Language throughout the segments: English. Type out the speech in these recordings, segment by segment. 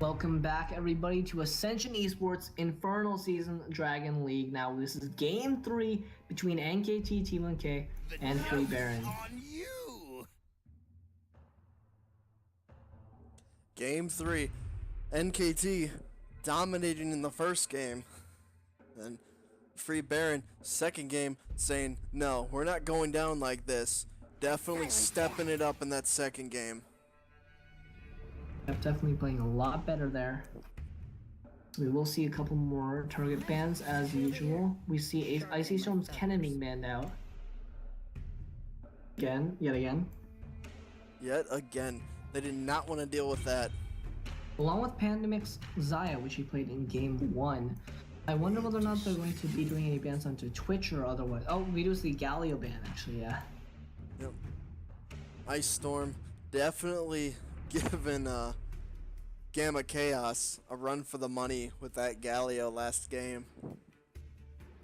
Welcome back, everybody, to Ascension Esports Infernal Season Dragon League. Now, this is Game 3 between NKT T1K and Free Baron. On you. Game 3, NKT dominating in the first game. Then Free Baron, second game, saying, no, we're not going down like this. Definitely stepping it up in that second game. Definitely playing a lot better there. We will see a couple more target bans as usual. We see Icy Storm's Kennen being banned out. Yet again. Yet again, they did not want to deal with that. Along with Pandemic's Xayah, which he played in Game 1. I wonder whether or not they're going to be doing any bans onto Twitch or otherwise. Oh, we do see Galio ban, actually, yeah. Yep. Ice Storm definitely giving Gamma Chaos a run for the money with that Galio last game. I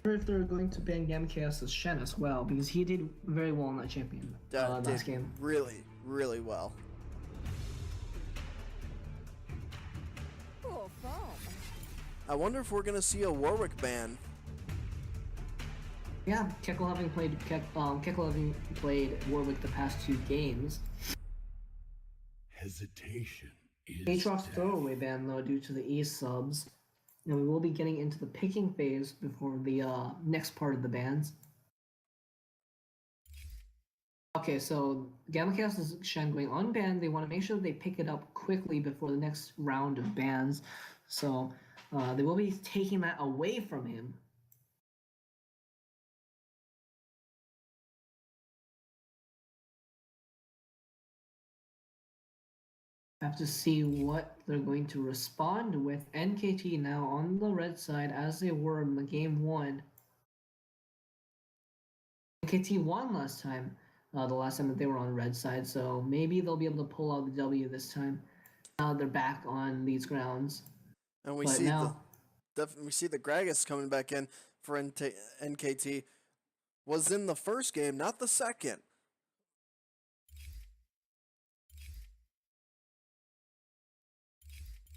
wonder if they're going to ban Gamma Chaos' Shen as well, because he did very well in that champion last game. Really, really well. Cool foam. I wonder if we're gonna see a Warwick ban. Yeah, Keckle having played Warwick the past 2 games. Hesitation is Aatrox's throwaway ban though due to the E subs. And we will be getting into the picking phase before the next part of the bans. Okay, so Gamma Chaos' Shen going unbanned. They want to make sure they pick it up quickly before the next round of bans. So they will be taking that away from him. Have to see what they're going to respond with. NKT now on the red side as they were in the game 1. NKT won last time, the last time that they were on red side, so maybe they'll be able to pull out the W this time. Now they're back on these grounds. And we But see now, we see the Gragas coming back in for NKT. Was in the first game, not the second.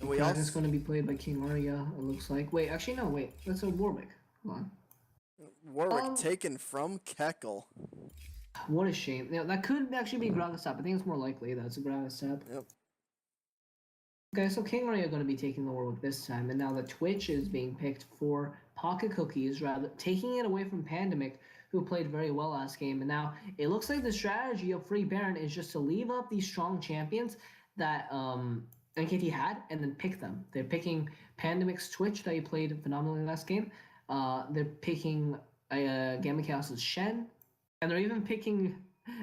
And we Gragas is also going to be played by King Arya, it looks like. Wait, actually no, wait. That's a Warwick. Hold on. Warwick taken from Keckle. What a shame. Yeah, that could actually be Gragas Tap. I think it's more likely that it's a Gragas Tap. Yep. Okay, so King Arya are going to be taking the Warwick this time, and now the Twitch is being picked for Pocket Cookies, rather taking it away from Pandemic, who played very well last game. And now it looks like the strategy of Free Baron is just to leave up these strong champions that NKT had, and then pick them. They're picking Pandemic's Twitch that he played phenomenally last game. They're picking Gamma Chaos' Shen, and they're even picking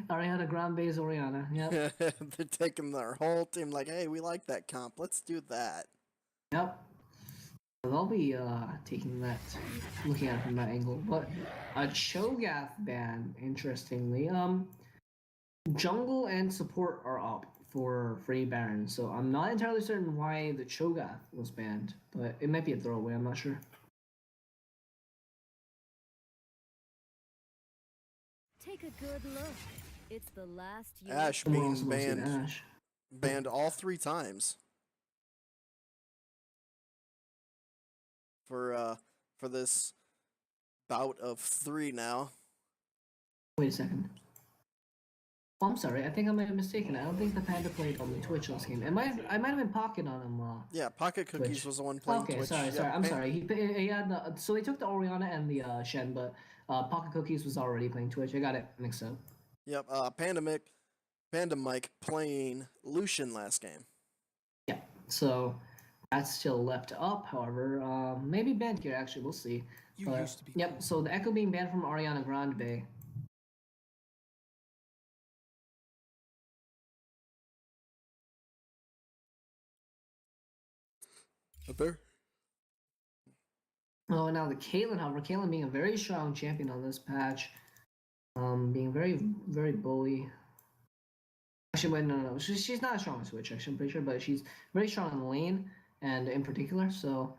Ariana Grande's Orianna. Yep. They're taking their whole team like, hey, we like that comp. Let's do that. Yep. So they'll be taking that, looking at it from that angle. But a Cho'Gath ban, interestingly. Jungle and support are up for Free Baron, so I'm not entirely certain why the Cho'Gath was banned, but it might be a throwaway, I'm not sure. Take a good look. It's the last year. Ash We're being also gonna see banned, Ash. banned all 3 times for this bout of 3 now. Wait a second. Oh, I'm sorry. I think I might have mistaken. I don't think the Panda played on the Twitch last game. I might have been Pocket on him. Yeah, Pocket Cookies Twitch. was the one playing Okay, Twitch. sorry. Yep, I'm sorry. He had so they took the Orianna and the Shen, but Pocket Cookies was already playing Twitch. I got it mixed up. Yep, Panda Mike playing Lucian last game. Yeah. So that's still left up. However, maybe banned here. Actually, we'll see. You But, used to be Yep. cool. So the Echo being banned from Ariana Grande. Up there? Oh, now the Caitlyn, however, Caitlyn being a very strong champion on this patch, being very, very bully. Actually, wait, no. She's not strong on Switch, actually, I'm pretty sure, but she's very strong in lane and in particular. So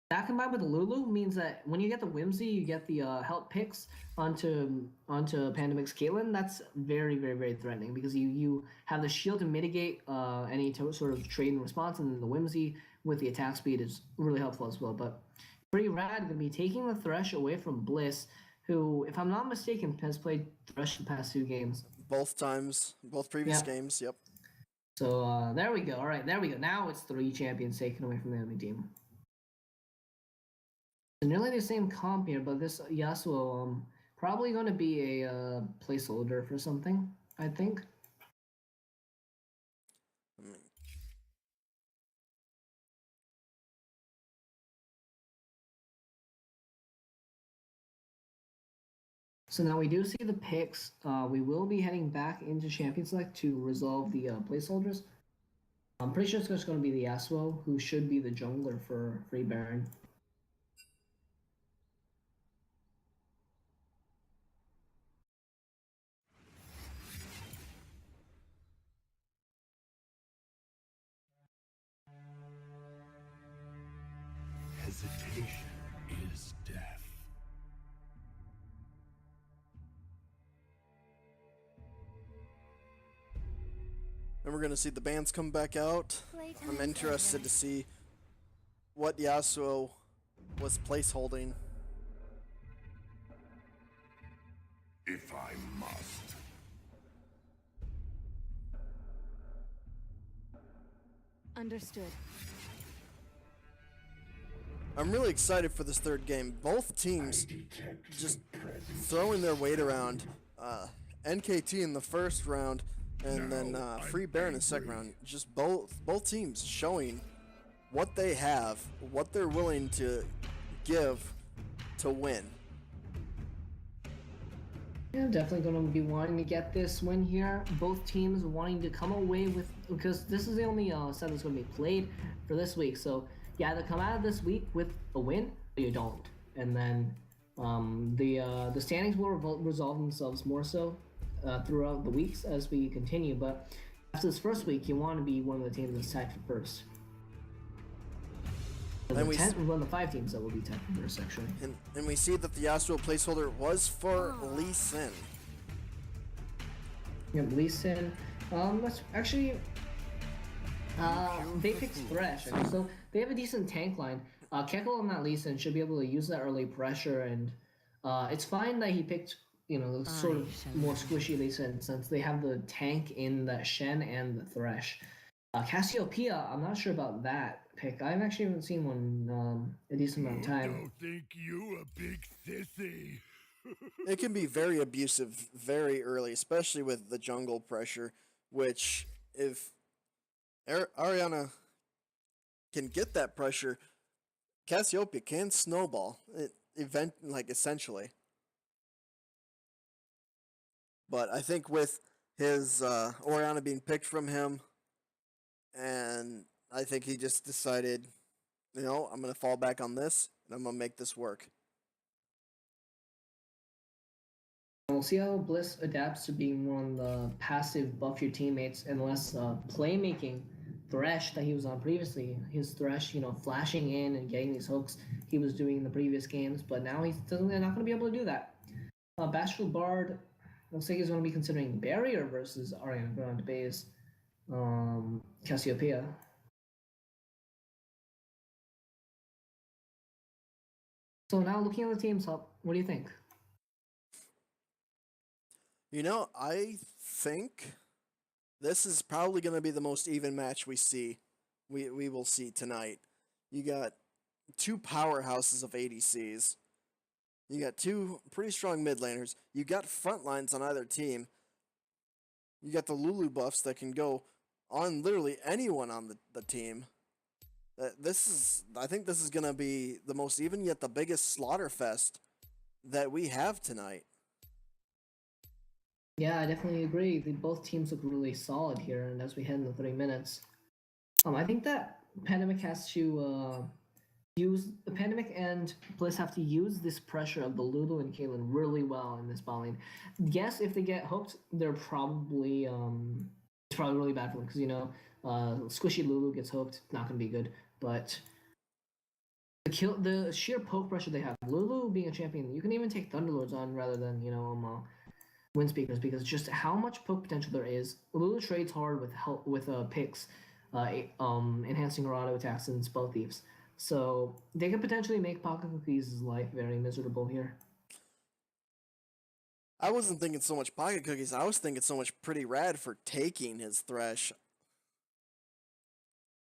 that combined with Lulu means that when you get the Whimsy, you get the help picks onto Pandemic's Caitlyn. That's very, very, very threatening because you have the shield to mitigate any sort of trade and response, and then the Whimsy with the attack speed is really helpful as well. But pretty rad going to be taking the Thresh away from Bliss, who, if I'm not mistaken, has played Thresh the past 2 games. Both times, both previous Yeah. games. Yep. So there we go. All right, there we go. Now it's 3 champions taken away from the enemy team. So nearly the same comp here, but this Yasuo probably going to be a placeholder for something, I think. So now we do see the picks. We will be heading back into Champion Select to resolve the placeholders. I'm pretty sure it's just going to be the Yasuo, who should be the jungler for Free Baron. Hesitation is death. And we're gonna see the bands come back out. I'm interested to see what Yasuo was placeholding. If I must. Understood. I'm really excited for this third game. Both teams just throwing their weight around. NKT in the first round, and then Free Baron in the second round. Just both teams showing what they have, what they're willing to give to win. Yeah, definitely going to be wanting to get this win here. Both teams wanting to come away with, because this is the only set that's going to be played for this week. So you either come out of this week with a win or you don't. And then the standings will resolve themselves more so throughout the weeks as we continue. But after this first week, you want to be one of the teams that's tied for first. And we one of the 5 teams that will be tied for first, actually. And we see that the Yasuo placeholder was for Lee Sin. Yep, Lee Sin. That's actually they picked Thresh, so they have a decent tank line. Keckle on that Lee Sin should be able to use that early pressure, and it's fine that he picked, you know, the sort of more squishy Lee Sin, since they have the tank in the Shen and the Thresh. Cassiopeia, I'm not sure about that pick. I actually haven't seen one a decent amount of time. Don't think you a big sissy. It can be very abusive very early, especially with the jungle pressure, which if Ariana can get that pressure, Cassiopeia can snowball it essentially. But I think with his Orianna being picked from him, and I think he just decided, you know, I'm going to fall back on this, and I'm going to make this work. We'll see how Bliss adapts to being more on the passive buff your teammates and less playmaking Thresh that he was on previously. His Thresh, you know, flashing in and getting these hooks he was doing in the previous games, but now he's not going to be able to do that. Bashful Bard looks like he's going to be considering Barrier versus Ariana Grande Bay's Cassiopeia. So now looking at the teams up, what do you think? You know, I think this is probably going to be the most even match we will see tonight. You got 2 powerhouses of ADCs. You got 2 pretty strong mid laners. You got front lines on either team. You got the Lulu buffs that can go on literally anyone on the team. I think this is going to be the most even, yet the biggest slaughter fest that we have tonight. Yeah, I definitely agree. Both teams look really solid here, and as we head into 3 minutes, I think that Pandemic has to Pandemic and Bliss have to use this pressure of the Lulu and Caitlyn really well in this bot lane. Yes, if they get hooked, they're probably it's probably really bad for them, because, you know, squishy Lulu gets hooked, not gonna be good. But the sheer poke pressure they have, Lulu being a champion, you can even take Thunderlords on rather than, you know, Wind Speakers, because just how much poke potential there is. Lulu trades hard with picks. enhancing her auto attacks and spell thieves. So they could potentially make Pocket Cookies' life very miserable here. I wasn't thinking so much Pocket Cookies. I was thinking so much Pretty Rad for taking his Thresh.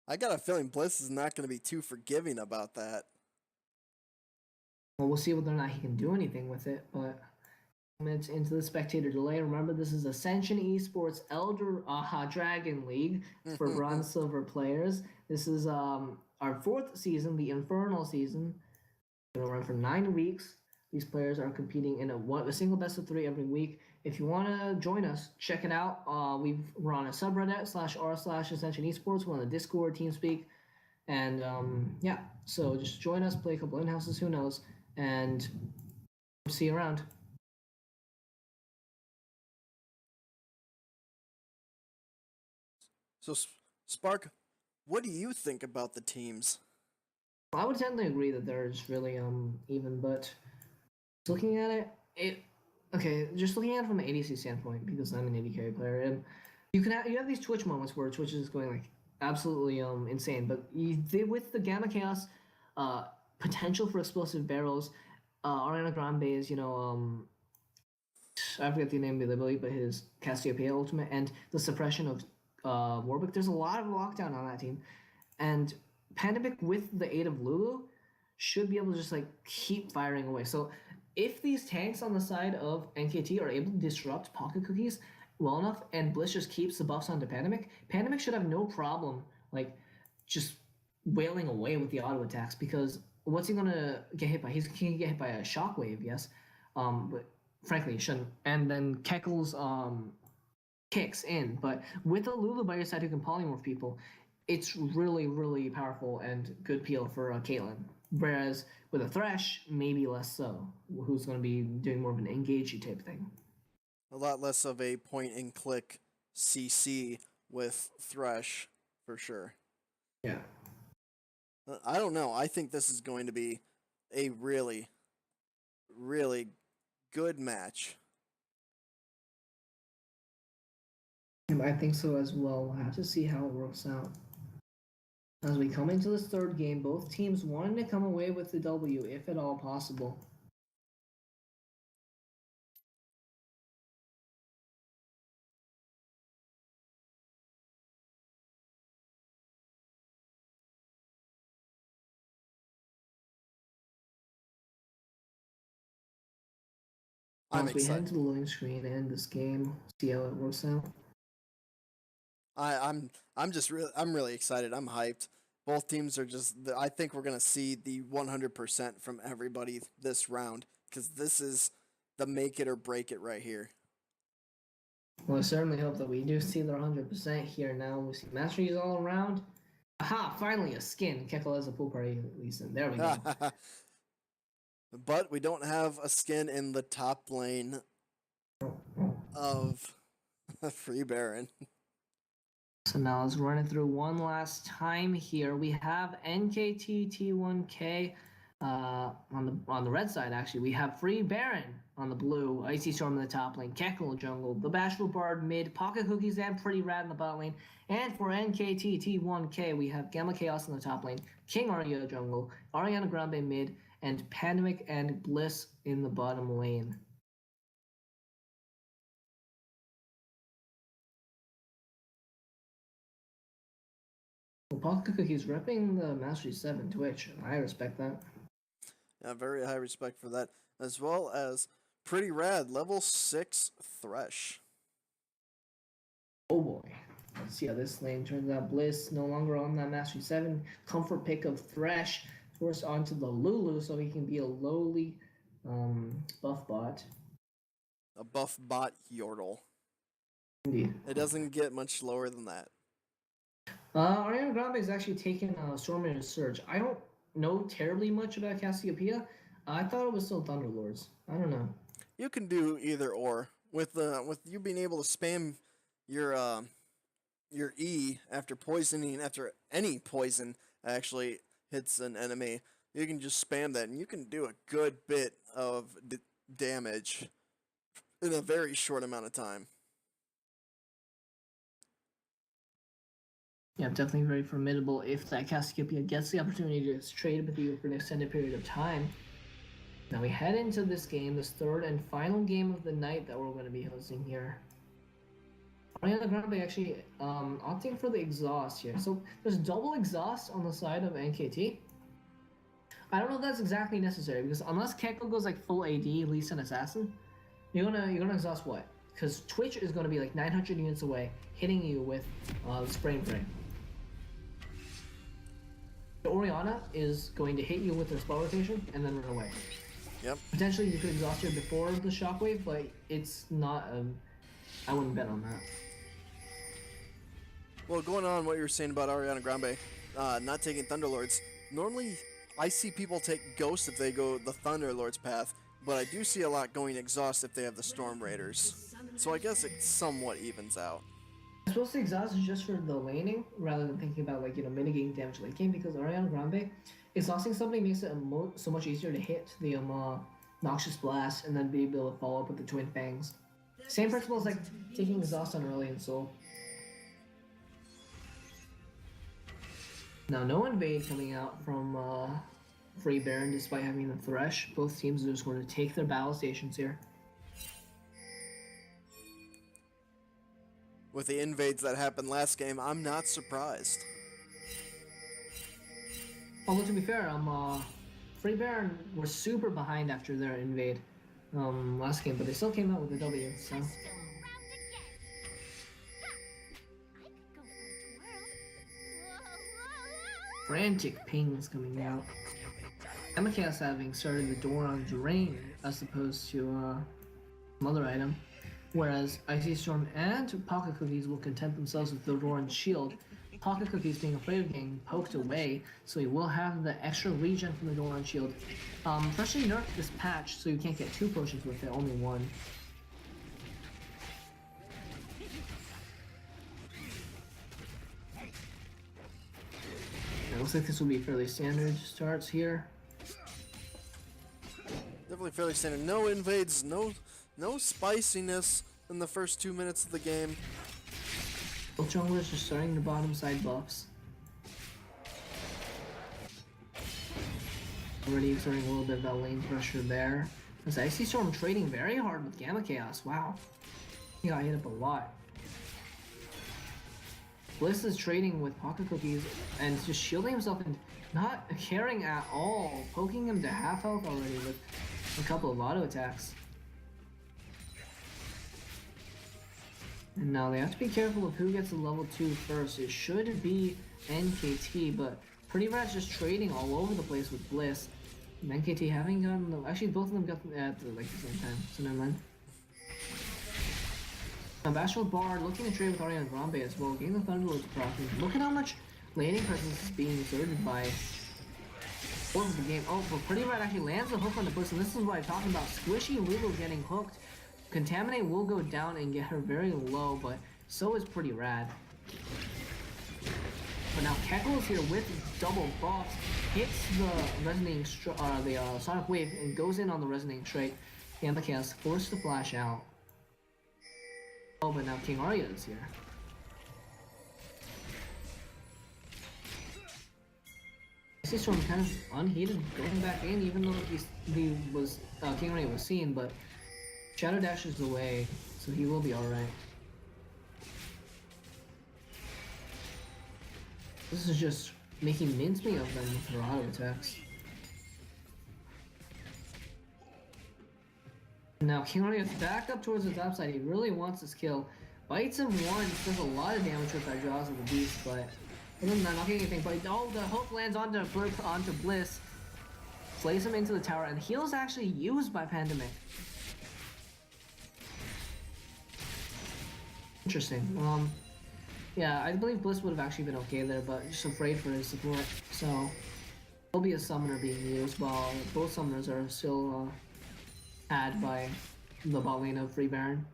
I got a feeling Bliss is not going to be too forgiving about that. Well, we'll see whether or not he can do anything with it, but minutes into the spectator delay. Remember, this is Ascension Esports Elder Dragon League for bronze silver players. This is our fourth season, the Infernal season. It's going to run for 9 weeks. These players are competing in a single best of 3 every week. If you want to join us, check it out. We're on a subreddit /r/Ascension Esports. We're on the Discord, TeamSpeak, and yeah. So just join us, play a couple in-houses, who knows, and see you around. So, Spark, what do you think about the teams? I would tend to agree that they're just really even, but looking at it, just looking at it from an ADC standpoint, because I'm an AD carry player, and you have these Twitch moments where Twitch is going like absolutely insane, but with the Gamma Chaos potential for explosive barrels, Ariana Grande's I forget the name of the ability, but his Cassiopeia ultimate and the suppression of Warwick, there's a lot of lockdown on that team, and Pandemic with the aid of Lulu should be able to just like keep firing away. So if these tanks on the side of NKT are able to disrupt Pocket Cookies well enough, and Bliss just keeps the buffs onto Pandemic, Pandemic should have no problem like just wailing away with the auto attacks, because what's he gonna get hit by? He can get hit by a shockwave, yes, but frankly he shouldn't. And then Keckle's kicks in, but with a Lulu by your side who can polymorph people, it's really, really powerful and good peel for Caitlyn. Whereas with a Thresh, maybe less so, who's going to be doing more of an engagey type thing. A lot less of a point-and-click CC with Thresh, for sure. Yeah. I don't know. I think this is going to be a really, really good match. I think so as well. We'll have to see how it works out. As we come into this third game, both teams wanting to come away with the W, if at all possible. I'm As we head excited. into the loading screen and this game, see how it works out. I'm really excited. I'm hyped. Both teams are just. I think we're gonna see the 100% from everybody this round, because this is the make it or break it right here. Well, I certainly hope that we do see their 100% here now. We see masteries all around. Aha! Finally, a skin. Keckle has a pool party at least, and there we go. But we don't have a skin in the top lane of Free Baron. So now let's run it through one last time here. We have NKT T1K on the red side, actually. We have Free Baron on the blue, Icy Storm in the top lane, Keckle jungle, the Bashful Bard mid, Pocket Cookies and Pretty Rad in the bot lane. And for NKT T1K, we have Gamma Chaos in the top lane, King Arya jungle, Ariana Grande mid, and Pandemic and Bliss in the bottom lane. Well, Pocket Cookies repping the Mastery 7 Twitch. I respect that. Yeah, very high respect for that. As well as Pretty Rad, level 6 Thresh. Oh boy. Let's see how this lane turns out. Bliss no longer on that Mastery 7. Comfort pick of Thresh. Forced onto the Lulu so he can be a lowly buff bot. A buff bot Yordle. Indeed. It doesn't get much lower than that. Ariana Grande is actually taking Storm Surge. I don't know terribly much about Cassiopeia. I thought it was still Thunderlords. I don't know. You can do either or. With you being able to spam your E after any poison actually hits an enemy, you can just spam that, and you can do a good bit of damage in a very short amount of time. Yeah, definitely very formidable if that Cassiopeia gets the opportunity to trade with you for an extended period of time. Now we head into this game, this third and final game of the night that we're going to be hosting here. Ariana Grande actually opting for the exhaust here. So there's double exhaust on the side of NKT. I don't know if that's exactly necessary because unless Keko goes like full AD, Lee Sin Assassin, you're gonna exhaust what? Because Twitch is gonna be like 900 units away, hitting you with spray and pray. Orianna is going to hit you with her spell rotation and then run away. Yep. Potentially you could exhaust her before the shockwave, but it's not. I wouldn't bet on that. Well, going on what you were saying about Ariana Grande not taking Thunderlords, normally I see people take Ghost if they go the Thunderlords path, but I do see a lot going Exhaust if they have the Storm Raiders. So I guess it somewhat evens out. I suppose the exhaust is just for the laning rather than thinking about like mitigating damage late game because Ariana Grande exhausting something makes it so much easier to hit the Noxious Blast and then be able to follow up with the Twin Fangs. Same principle as like taking exhaust on early in Soul. Now no invade coming out from Free Baron despite having the Thresh. Both teams are just going to take their battle stations here. With the invades that happened last game, I'm not surprised. Although to be fair, Free Baron were super behind after their invade last game, but they still came out with a W. So. Frantic pings coming out. Amakias having started the door on Drain as opposed to some other item, whereas Icy Storm and Pocket Cookies will content themselves with the Doran's shield. Pocket Cookies being afraid of getting poked away, so he will have the extra regen from the Doran's shield. Freshly nerfed this patch, so you can't get 2 potions with it, only 1. It looks like this will be fairly standard starts here. Definitely fairly standard. No invades, no spiciness in the first 2 minutes of the game. Both junglers just starting the bottom side buffs. Already exerting a little bit of that lane pressure there. As Icy Storm trading very hard with Gamma Chaos. Wow. He got hit up a lot. Bliss is trading with Pocket Cookies and just shielding himself and not caring at all. Poking him to half health already with a couple of auto attacks. And now they have to be careful of who gets to level 2 first. It should be NKT, but Pretty Rat's just trading all over the place with Bliss. And NKT having gotten them, actually both of them got them at the same time, so never mind. Now Bashful Bard looking to trade with Ariana Grande as well, getting the Thunderlords proccing. Look at how much laning presence is being exerted by both of the game. Oh, but Pretty Rat actually lands the hook on the Bliss, and this is what I'm talking about. Squishy Lulu getting hooked. Contaminate will go down and get her very low, but so is Pretty Rad. But now Keko is here with double buffs, hits the resonating Sonic Wave and goes in on the resonating strike. Gambakas forced to flash out. Oh, but now King Arya is here. Icy Storm kind of unheated going back in, even though King Arya was seen, but Shadow dashes away, so he will be alright. This is just making mincemeat of them with her auto attacks. Now King Arya's back up towards the top side. He really wants this kill. Bites him once, does a lot of damage with that Jaws of the Beast, but other than that, not getting anything. But oh, the hook lands onto Bliss, plays him into the tower, and heal is actually used by Pandemic. Interesting. Yeah, I believe Bliss would have actually been okay there, but just afraid for his support. So, there'll be a summoner being used, while both summoners are still had by the bot lane of Free Baron.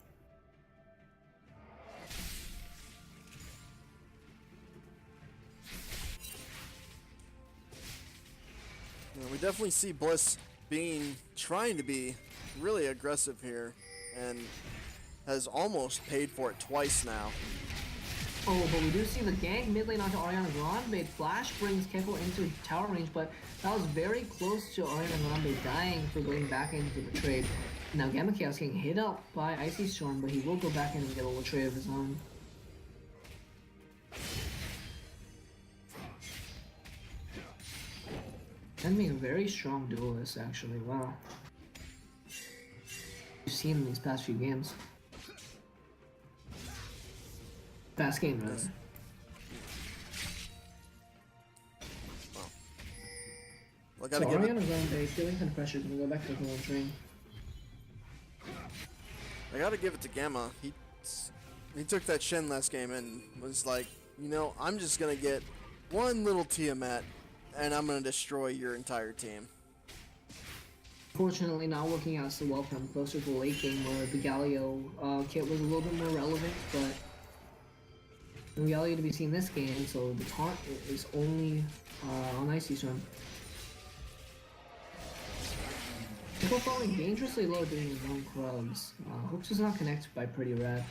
Yeah, we definitely see Bliss trying to be really aggressive here, and has almost paid for it twice now. Oh, but we do see the gank mid lane onto Ariana Grande. Flash brings Keko into tower range, but that was very close to Ariana Grande dying for going back into the trade. Now Gamma Chaos getting hit up by Icy Storm, but he will go back in and get a little trade of his own. And being a very strong duelist, actually. Wow. You've seen in these past few games. Past game, rather. Well, I So gotta give it. Ariana Grande feeling kind of pressure to go back to the launch ring. I gotta give it to Gamma. He took that Shen last game and was like, you know, I'm just gonna get one little Tiamat, and I'm gonna destroy your entire team. Fortunately, not working out so well for him. Closer to the late game where the Galio kit was a little bit more relevant, but no Galio to be seen this game, so the taunt is only on Icy Storm. People falling dangerously low doing his own clubs. Hooks does not connect by Pretty Rad.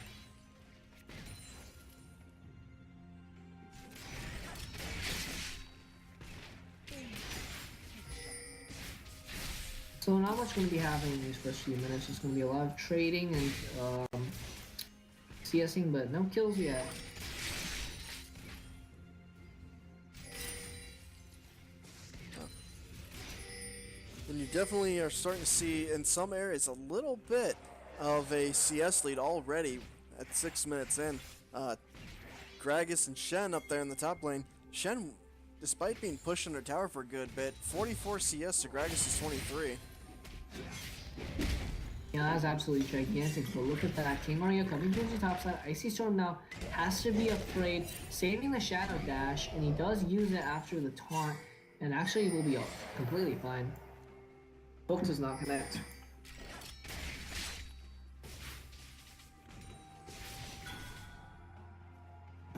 So not much going to be happening in these first few minutes. It's going to be a lot of trading and CSing, but no kills yet. And you definitely are starting to see in some areas a little bit of a CS lead already at 6 minutes in. Gragas and Shen up there in the top lane. Shen, despite being pushed under tower for a good bit, 44 CS to Gragas' 23. Yeah, that's absolutely gigantic, but look at that. King Mario coming towards the top side. Icy Storm now has to be afraid, saving the Shadow Dash, and he does use it after the taunt, and actually will be completely fine. Hook does not connect.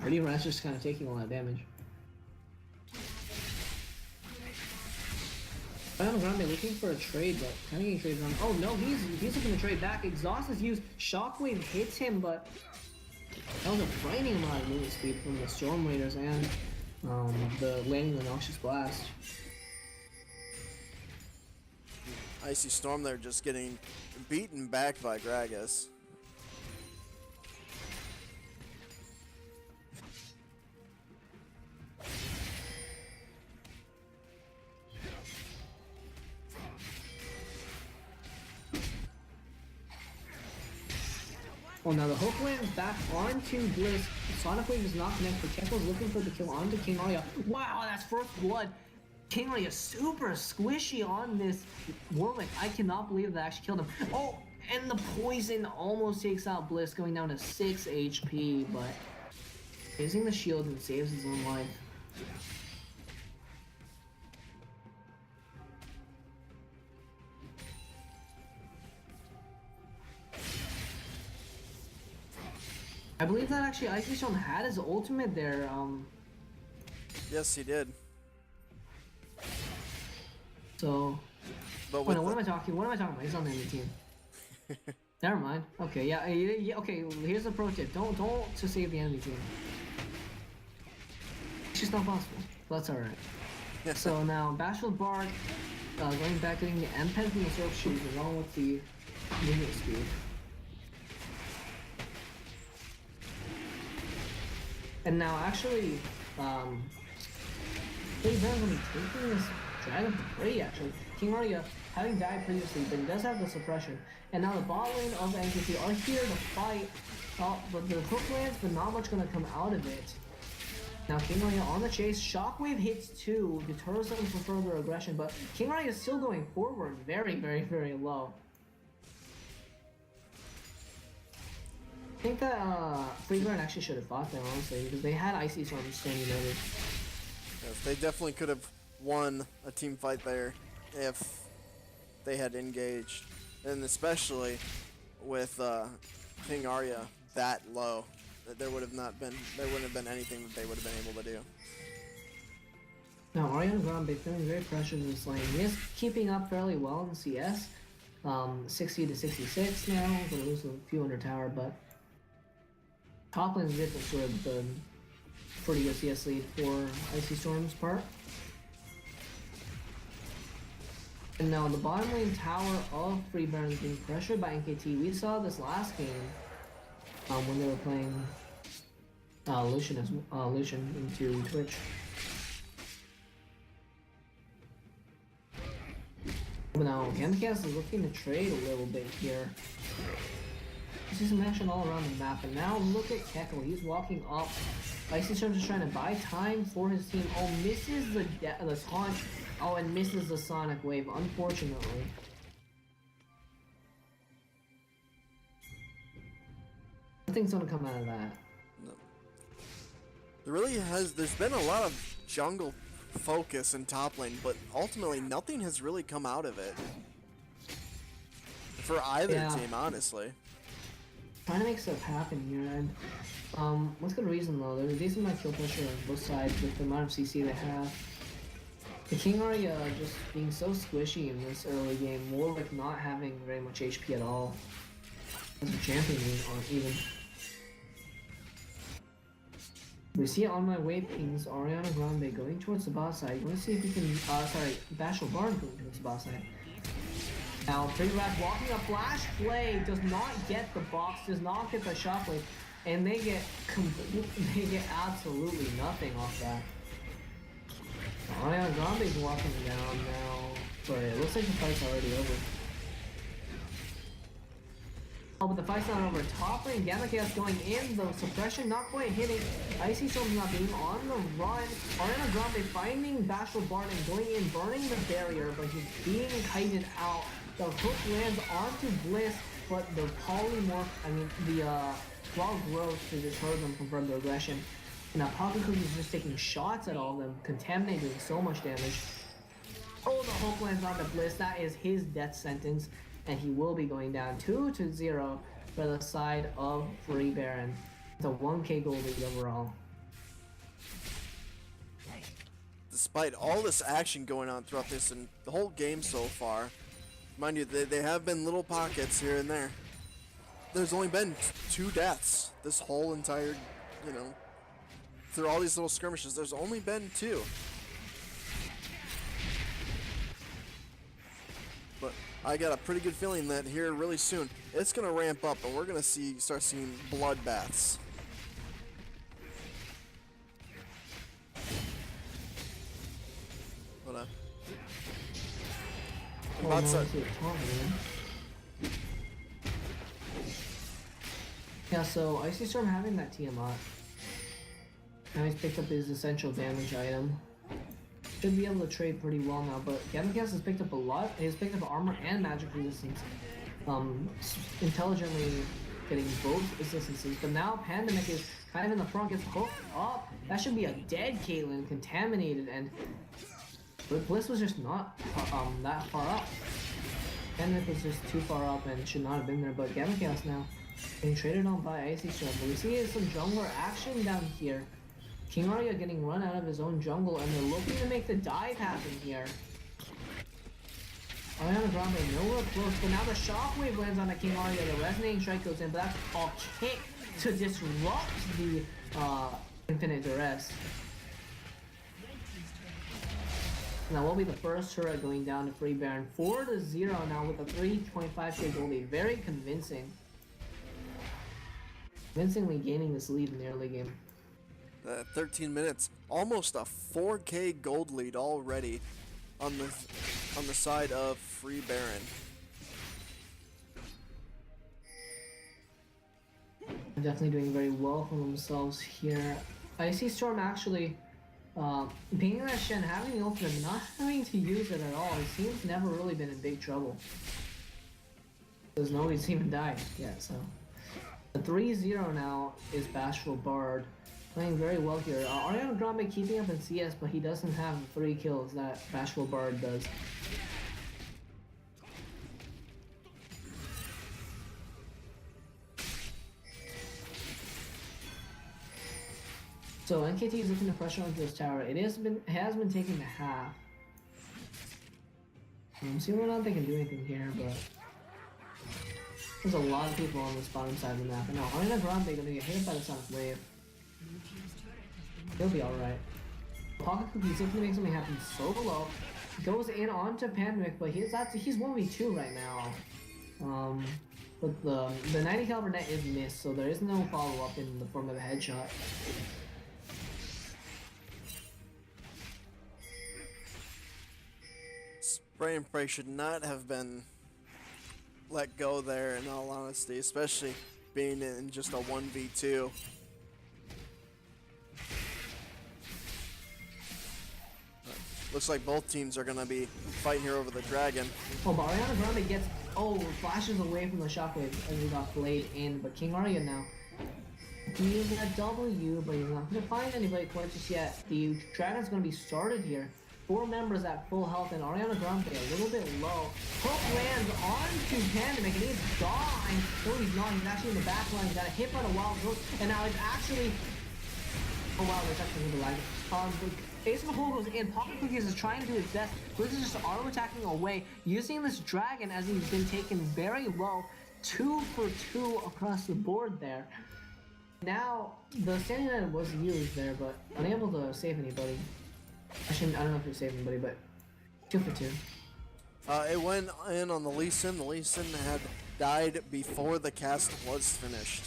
Pretty Rat's just kind of taking a lot of damage. Ariana Grande looking for a trade, but kind of getting traded on. Oh no, he's looking to trade back. Exhaust is used. Shockwave hits him, but that was a frightening amount of movement speed from the Storm Raiders and the landing the Noxious Blast. Icy Storm there just getting beaten back by Gragas. Oh, now the hook lands back onto Bliss. Sonic Wave does not connect, but Keffel's looking for the kill onto King Arya. Wow, that's first blood. King Arya super squishy on this Warwick. I cannot believe that actually killed him. Oh, and the poison almost takes out Bliss, going down to 6 HP, but using the shield and saves his own life. I believe that actually Icy Storm had his ultimate there. Yes, he did. So. But Oh with no, what am I talking? What am I talking about? He's on the enemy team. Never mind. Okay, yeah. Okay, here's the pro tip: don't to save the enemy team. It's just not possible. But that's all right. So now Bashful Bard going back, getting the M-Pen from the Surf Shoes along with the movement speed. And now, actually, Baron's going to be taking this dragon for free, actually. King Arya, having died previously, but he does have the suppression. And now the bot lane of the NKT are here to fight, but the hook lands, but not much going to come out of it. Now King Arya on the chase, Shockwave hits 2, deters them from further aggression, but King Arya is still going forward very, very, very low. I think that Freeburn actually should have fought there, honestly, because they had Icy Storm standing over. Yes, they definitely could have won a team fight there if they had engaged, and especially with King Arya that low, there wouldn't have been anything that they would have been able to do. Now Ariana Grande feeling very pressured in this lane. He is keeping up fairly well in CS, 60 to 66 now. Gonna lose a few under tower, but top lane's different sort of the pretty good CS lead for Icy Storm's part. And now the bottom lane tower of Free Baron is being pressured by NKT. We saw this last game when they were playing Lucian into Twitch. But now Gamecast is looking to trade a little bit here. You see some action all around the map, and now look at Kekko. He's walking up. Icy Storm's just trying to buy time for his team. Oh, misses the taunt. Oh, and misses the Sonic Wave, unfortunately. Nothing's gonna come out of that. No. There's been a lot of jungle focus in top lane, but ultimately nothing has really come out of it. For either team, honestly. Trying to make stuff happen here, and with good reason though. There's a decent amount of kill pressure on both sides with the amount of CC they have. The King Arya just being so squishy in this early game, Warwick not having very much HP at all as a champion, or even. We see it on my way pings, Ariana Grande going towards the bot side. You want to see if we can, Bashful Bard going towards the bot side. Now, Pretty Rat walking a flash play, does not get the box, does not get the shockwave, and they get absolutely nothing off that. Ariana Grande's walking down now. Sorry, it looks like the fight's already over. Oh, but the fight's not over. Top lane, Gamma Chaos going in, the suppression not quite hitting. Icy Storm's not being on the run. Ariana Grande finding Bashful Bard and going in, burning the barrier, but he's being kited out. The hook lands onto Bliss, but the polymorph, the Frog growth to deter them from further aggression. And now Pocket Cookie is just taking shots at all of them, contaminating so much damage. Oh, the hook lands onto Bliss. That is his death sentence, and he will be going down 2-0 for the side of Free Baron. It's a 1k gold lead overall. Despite all this action going on throughout this and the whole game so far, mind you, they have been little pockets here and there. There's only been 2 deaths this whole entire, through all these little skirmishes. There's only been 2. But I got a pretty good feeling that here really soon it's gonna ramp up and we're gonna start seeing bloodbaths. But yeah, so Icy Storm having that Tiamat. Now he's picked up his essential damage item. Should be able to trade pretty well now, but Gamecast has picked up a lot. He's picked up armor and magic resistance. Intelligently getting both resistances, but now Pandemic is kind of in the front, gets hooked up. That should be a dead Caitlyn, contaminated, but Bliss was just not that far up. Pandemic was just too far up and should not have been there, but Gamecast now being traded on by Icy Storm. But we see some jungler action down here. King Arya getting run out of his own jungle, and they're looking to make the dive happen here. Ariana Grande nowhere close, but now the shockwave lands on the King Arya. The resonating strike goes in, but that's a kick to disrupt the infinite duress. Now will be the first turret going down to Free Baron 4-0 now with a 3.5k gold lead. Very convincing. Convincingly gaining this lead in the early game. 13 minutes, almost a 4k gold lead already on the side of Free Baron. Definitely doing very well for themselves here. Icy Storm actually being that Shen, having the ultimate, not having to use it at all. His team's never really been in big trouble, because nobody's even died yet. So the 3-0 now is Bashful Bard. Playing very well here. Ariana Grande keeping up in CS, but he doesn't have the 3 kills that Bashful Bard does. So NKT is looking to pressure onto this tower. It has been taken to half. See whether or not they can do anything here, but There's a lot of people on this bottom side of the map. And now Ariana Grande gonna get hit by the Sonic Wave. He'll be alright. Pocket Cookie's looking to make something happen solo. Goes in onto Pandemic, but he's 1v2 right now. But the 90 caliber net is missed, so there is no follow-up in the form of a headshot. Spray and Pray should not have been let go there, in all honesty, especially being in just a 1v2. Looks like both teams are gonna be fighting here over the dragon. Oh, but Ariana Grande gets, flashes away from the shockwave as he got played in, but King Arya now he's a W, but he's not gonna find anybody quite just yet. The dragon's gonna be started here. 4 members at full health, and Ariana Grande a little bit low. Hook lands onto Pandemic, and he's gone. No, he's not. He's actually in the back line. He got hit by the wild growth, and now it's actually. Oh wow, there's actually the lag. Ace of the Hole goes in. Pocket Cookies is trying to do his best. Blizz is just auto attacking away, using this dragon as he's been taken very low. 2 for 2 across the board there. Now the standing net was used there, but unable to save anybody. I don't know if it saved anybody, but 2 for 2. It went in on the Lee Sin. The Lee Sin had died before the cast was finished.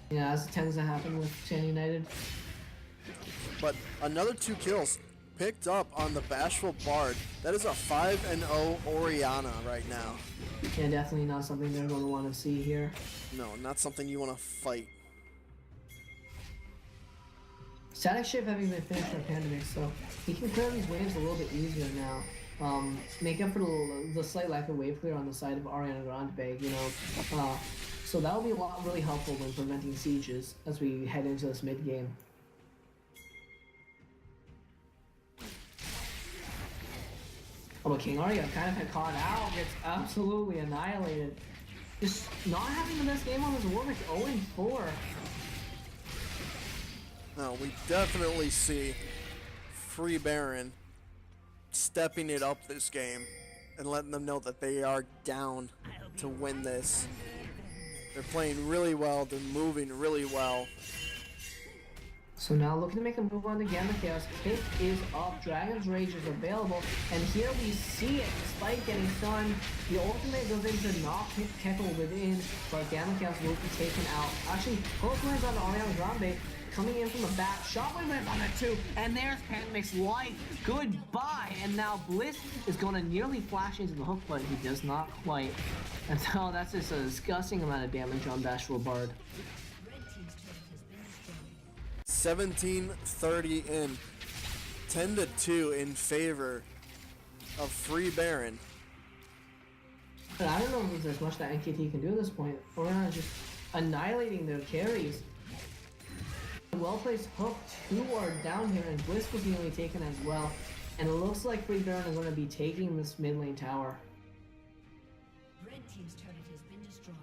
Yeah, as it tends to happen with Shan United. But another 2 kills picked up on the Bashful Bard. That is a 5-0 Orianna right now. Yeah, definitely not something they're going to want to see here. No, not something you want to fight. Static Shift having been finished for Pandemic, so he can clear these waves a little bit easier now. Make up for the slight lack of wave clear on the side of Ariana Grande, you know. So that will be really helpful when preventing sieges as we head into this mid game. Oh, but King Arya kind of had caught out, gets absolutely annihilated. Just not having the best game on his Warwick, 0-4. No, we definitely see Free Baron stepping it up this game and letting them know that they are down to win this. They're playing really well, they're moving really well. So now looking to make a move on the Gamma Chaos. Kick is up, Dragon's Rage is available, and here we see it. Despite getting stunned, the ultimate goes in to knock Keckle within, but Gamma Chaos will be taken out. Actually, both lands on Ariana Grande, coming in from the back. Shockwave lands on that too, and there's Pandemic's life. Goodbye, and now Bliss is going to nearly flash into the hook, but he does not quite. And so that's just a disgusting amount of damage on Bashful Bard. 17-30 in, 10-2 in favor of Free Baron. But I don't know if there's much that NKT can do at this point. We're not just annihilating their carries. Well-placed hook, 2 are down here, and Bliss was nearly taken as well. And it looks like Free Baron is going to be taking this mid lane tower. Red team's turret has been destroyed.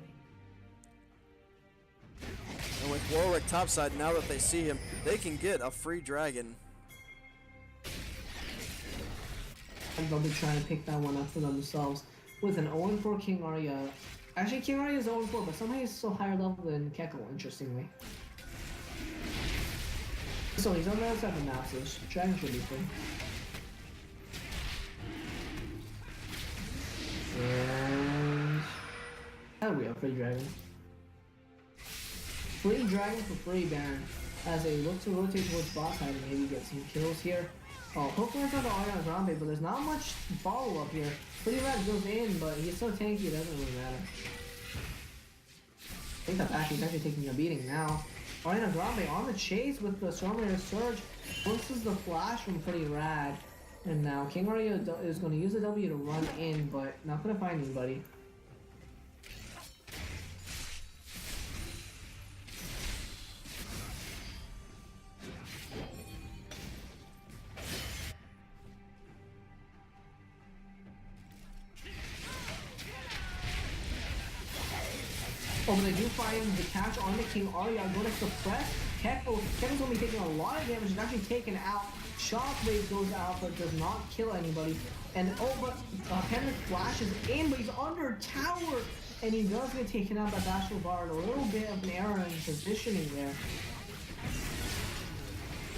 And with Warwick topside, now that they see him, they can get a free dragon. And they'll be trying to pick that one up for themselves with an 0-4 King Arya. Actually, King Arya is 0-4, but somehow he's still higher level than Keckle, interestingly. So he's on the other side of the map, so Dragon should be free. And how do we have Free Dragon? Free Dragon for Free Baron as they look to rotate towards bot side and maybe get some kills here. Oh, hopefully it's not the Ariana Grande, but there's not much follow-up here. Pretty Rad goes in, but he's so tanky it doesn't really matter. I think that he's actually taking a beating now. Ariana Grande on the chase with the Stormlayer Surge. Forces the flash from Pretty Rad. And now King Arya is going to use the W to run in, but not going to find anybody. Oh, but they do find the catch on the King Arya. Going to suppress Keckle. Keckle's going to be taking a lot of damage. He's actually taken out. Shockwave goes out, but does not kill anybody. And but Pandemic flashes in, but he's under tower. and he does get taken out by Bashful Bard. A little bit of an error in positioning there.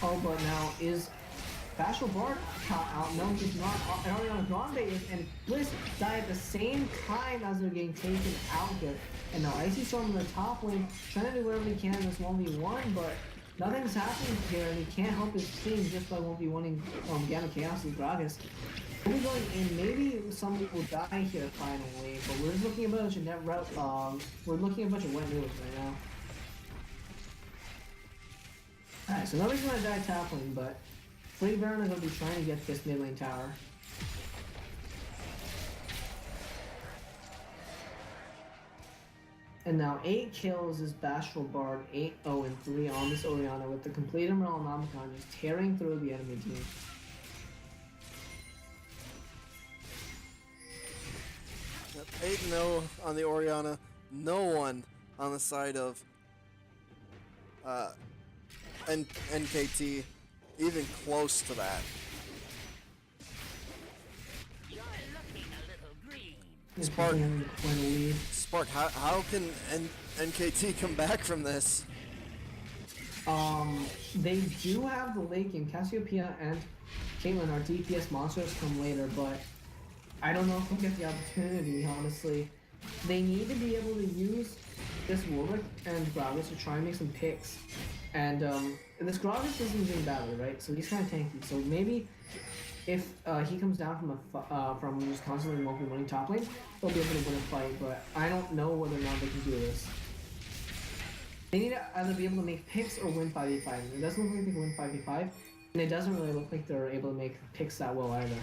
Oh, but now is Bashful Bard out? No, he's not. Ariana Grande is, and Bliss die at the same time as they're getting taken out there. And now Icy Storm in the top lane, trying to do whatever he can in this 1v1, but nothing's happening here, and he can't help his team just by 1v1ing Gamma Chaos and Gragas. We're going in, maybe somebody will die here finally, but we're just looking at a bunch of net route, we're looking at a bunch of wet moves right now. Alright, so nobody's gonna die top lane, but Free Baron is gonna be trying to get this mid lane tower. And now 8 kills is Bashful Bard, 8-0-3 on this Orianna with the complete Nomicon just tearing through the enemy team. Yep, 8-0 on the Orianna. No one on the side of NKT even close to that. Spark, how can NKT come back from this? They do have the late game. Cassiopeia and Caitlyn are DPS monsters come later, but I don't know if we'll get the opportunity, honestly. They need to be able to use this Warwick and Gragas to try and make some picks. And this Gragas isn't doing badly, right? So he's kind of tanky. So maybe if he comes down from just constantly winning top lane, they'll be able to win a fight. But I don't know whether or not they can do this. They need to either be able to make picks or win 5v5. It doesn't look like they can win 5v5, and it doesn't really look like they're able to make picks that well either.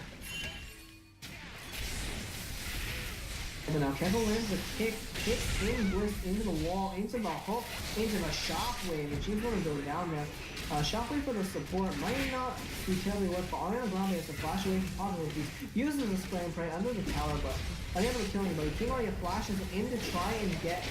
But now Kevin lands the kick in Bliss into the wall, into the hook, into the shockwave, and she's gonna go down there. Shockwave for the support might not be terribly worth, but Ariana Grande has to flash away from possibilities. Uses the spray and pray under the tower, but unable to kill anybody. King Arya flashes in to try and get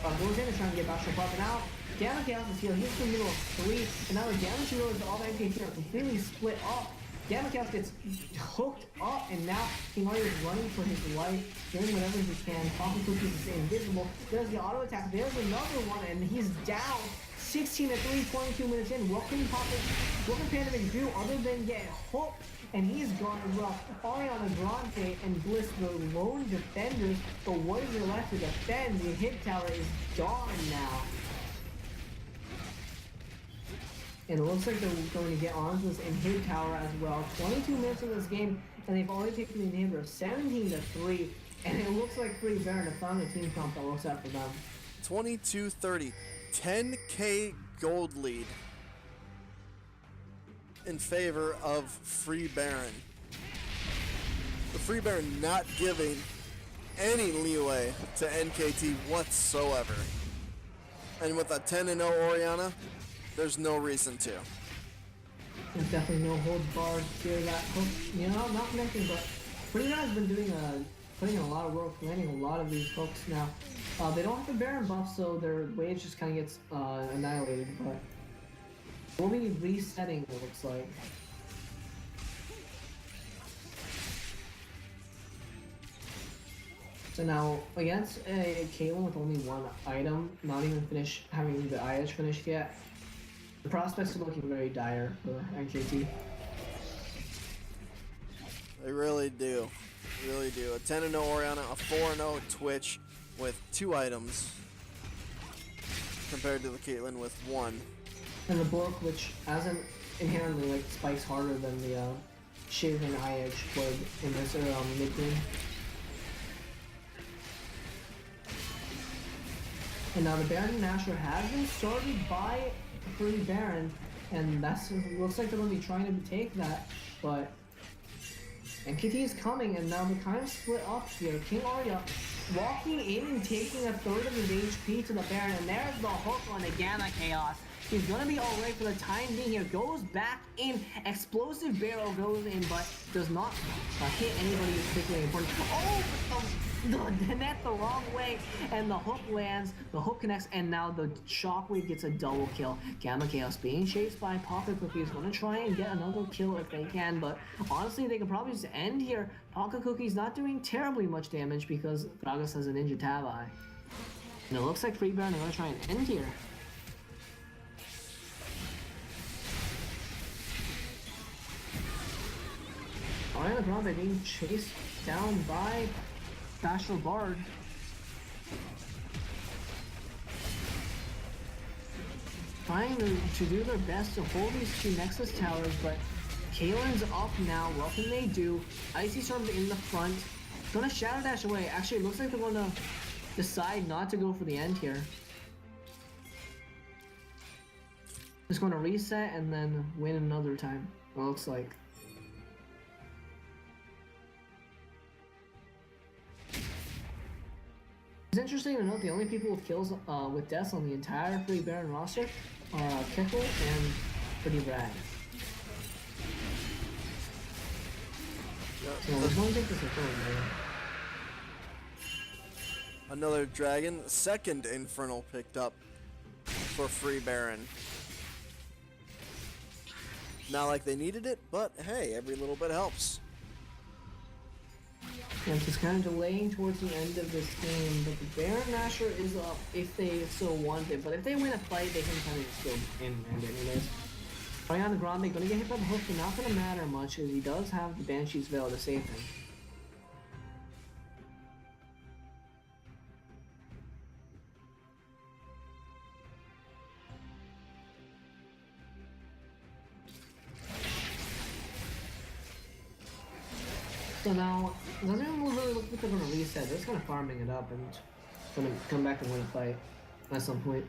goes in to try and get Bashful Bard, but now Gamma Chaos is here. He's in the middle of 3, and now the damage heroes all the NKT are completely split up. Gamma Chaos gets hooked up, and now King Arya is running for his life, doing whatever he can. Poppy Cookies is invisible. There's the auto attack. There's another one, and he's down. 16-3, 22 minutes in. What can Pandemic do other than get hooked? And he's gone as well. Ariana Grande and Bliss, the lone defenders, but what is there left to defend? The hit tower is gone now. And it looks like they're going to get onto this inhib tower as well. 22 minutes of this game, and they've already taken the inhibitor 17-3. And it looks like Free Baron have found a team comp that works out for them. 22-30, 10k gold lead in favor of Free Baron. The Free Baron not giving any leeway to NKT whatsoever. And with a 10-0 Orianna, there's no reason to. There's definitely no hold barred here. That hook, you know, not connecting, but Free Baron has been doing putting in a lot of work, landing a lot of these hooks now. They don't have the Baron buff, so their wage just kind of gets annihilated, but we'll be resetting, it looks like. So now, against a Caitlyn with only one item, not even having the IH finished yet, the prospects are looking very dire for NKT. They really do. Really do. A 10-0 Orianna, a 4-0 Twitch with 2 items compared to the Caitlyn with 1. And the Bork, which hasn't inherently spikes harder than the Shiv and IH would in this mid game. And now the Baron and Nashor has been started by Free Baron, and looks like they're going to be trying to take that, but NKT is coming, and now they're kind of split up here. King Arya walking in and taking a third of his HP to the Baron, and there's the hook on the Gamma Chaos. He's gonna be alright for the time being here. Goes back in. Explosive Barrel goes in, but does not hit anybody particularly important. Oh, but the net the wrong way, and the hook lands, the hook connects, and now the Shockwave gets a double kill. Gamma Chaos being chased by Pocket Cookie is going to try and get another kill if they can, but honestly, they can probably just end here. Pocket Cookie's not doing terribly much damage because Gragas has a Ninja Tabi. And it looks like Free Baron are going to try and end here. Ariana Grande being chased down by Bashful Bard. Trying to do their best to hold these two Nexus towers, but Kaylin's up now. What can they do? Icy Storm's in the front. Gonna Shadow Dash away. Actually, it looks like they're gonna decide not to go for the end here. Just gonna reset and then win another time. It looks like. It's interesting to note the only people with kills with deaths on the entire Free Baron roster are Keckle and Pretty Brad. So let's go and take this Infernal Dragon. Another dragon, second Infernal picked up for Free Baron. Not like they needed it, but hey, every little bit helps. And it's kind of delaying towards the end of this game, but the Baron Nashor is up if they still want it. But if they win a fight, they can kind of just go in and anyways. Ariana Grande gonna get hit by the hook, but not gonna matter much as he does have the Banshee's Veil to save him. So now, it doesn't even really look like they're gonna reset. They're just kind of farming it up and gonna come back and win a fight at some point.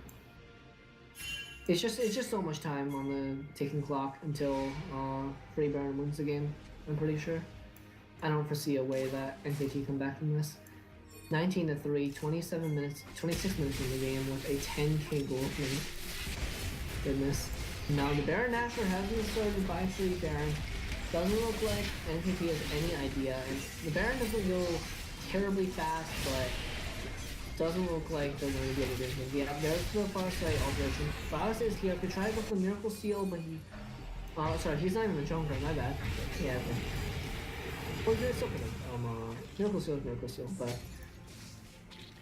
It's just so much time on the ticking clock until Free Baron wins the game. I'm pretty sure. I don't foresee a way that NKT come back from this. 19-3, 27 minutes, 26 minutes in the game with a 10k goal lead. Goodness. Now the Baron Nashor has been started by Free Baron. Doesn't look like NKT has any idea, and the Baron doesn't go terribly fast, but doesn't look like they're going to get it in here. Yeah, there's the Farsight alteration. Farsight is here, could try to go for the Miracle Seal, but he... Oh, sorry, he's not even a Junker, my bad. Yeah, okay. Well, it's still for them. Miracle Seal is Miracle Seal, but...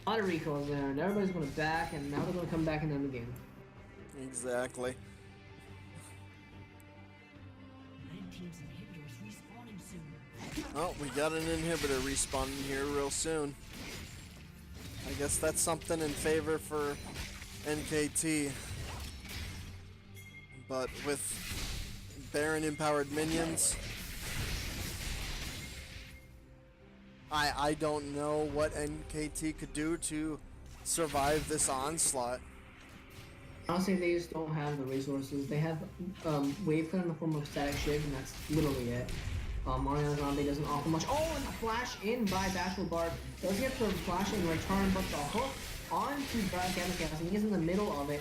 A lot of recalls there, and everybody's going to back, and now they're going to come back and end the game. Exactly. Oh, we got an inhibitor respawning here real soon. I guess that's something in favor for NKT. But with Baron empowered minions, I don't know what NKT could do to survive this onslaught. Honestly, they just don't have the resources. They have Wave Clear in the form of Static Shiv, and that's literally it. Ariana Grande doesn't offer much. Oh, and a flash in by Bashful Bard. Does get the flash in return, but the hook onto Brad Gamma Chaos, and he's in the middle of it.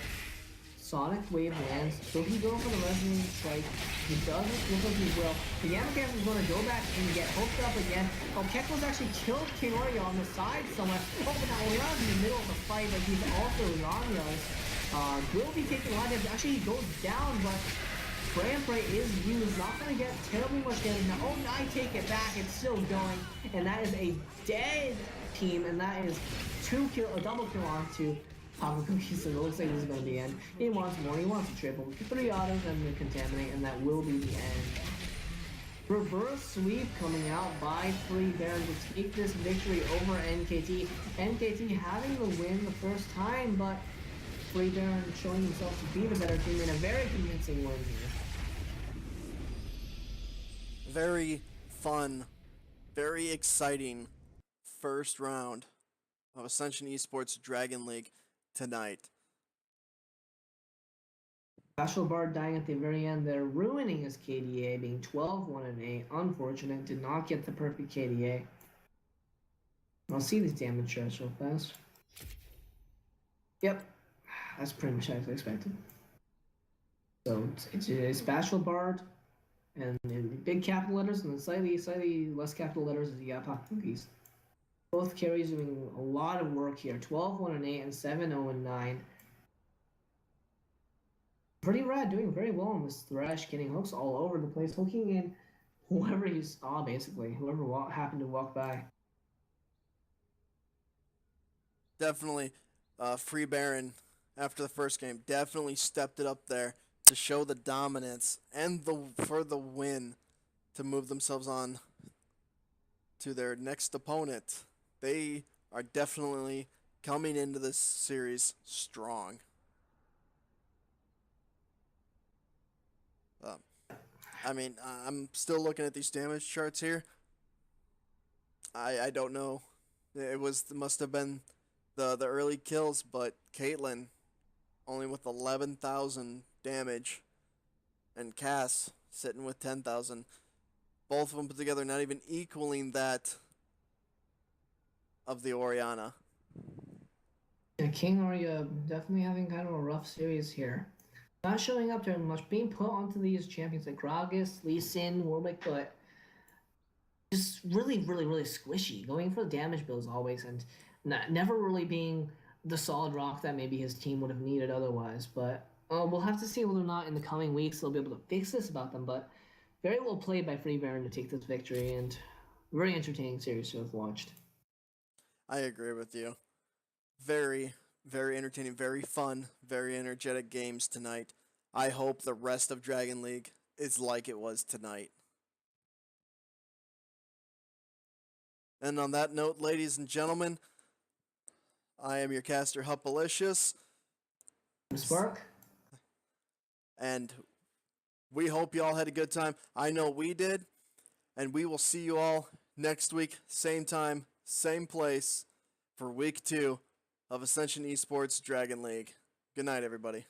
Sonic Wave lands. So he go for the Resonating Strike. He doesn't look like he will. The Gamma Chaos is going to go back and get hooked up again. Oh, Keckle's actually killed King Oreo on the side somewhere. Oh, but now Orion's in the middle of the fight, but he's also Ranya's. Will be taking a lot of damage. Actually, he goes down, but Spray and Pray is used. Not going to get terribly much damage now. Oh, I take it back. It's still going. And that is a dead team. And that is a double kill onto Papa Cookies. So it looks like this is going to be the end. He wants more. He wants a triple. 3 autos and the Contaminate. And that will be the end. Reverse sweep coming out by Free Baron to take this victory over NKT. NKT having the win the first time, but Free Baron showing himself to be the better team in a very convincing win here. Very fun, very exciting first round of Ascension Esports Dragon League tonight. Bashful Bard dying at the very end there, ruining his KDA, being 12-1-8. Unfortunate, did not get the perfect KDA. I'll see these damage charts real fast. Yep. That's pretty much as I expected. So it's Bashful Bard, and in big capital letters, and then slightly less capital letters is you got Pop Cookies. Both carries doing a lot of work here. 12-1-8 and 7-0-9. Pretty rad, doing very well on this Thresh, getting hooks all over the place, hooking in whoever he saw, basically, whoever happened to walk by. Definitely, Free Baron after the first game definitely stepped it up there to show the dominance and for the win to move themselves on to their next opponent. They are definitely coming into this series strong. Um, I mean, I'm still looking at these damage charts here. I don't know. It must have been the early kills, but Caitlyn only with 11,000 damage, and Cass sitting with 10,000. Both of them put together not even equaling that of the Orianna. Yeah, King Arya definitely having kind of a rough series here. Not showing up very much, being put onto these champions like Gragas, Lee Sin, Warwick, but just really, really, really squishy, going for the damage builds always, and never really being the solid rock that maybe his team would have needed otherwise. But we'll have to see whether or not in the coming weeks they'll be able to fix this about them. But very well played by Free Baron to take this victory, and very entertaining series to have watched. I agree with you. Very, very entertaining, very fun, very energetic games tonight. I hope the rest of Dragon League is like it was tonight. And on that note, ladies and gentlemen, I am your caster, Hupalicious. Spark? And we hope you all had a good time. I know we did. And we will see you all next week, same time, same place, for week 2 of Ascension Esports Dragon League. Good night, everybody.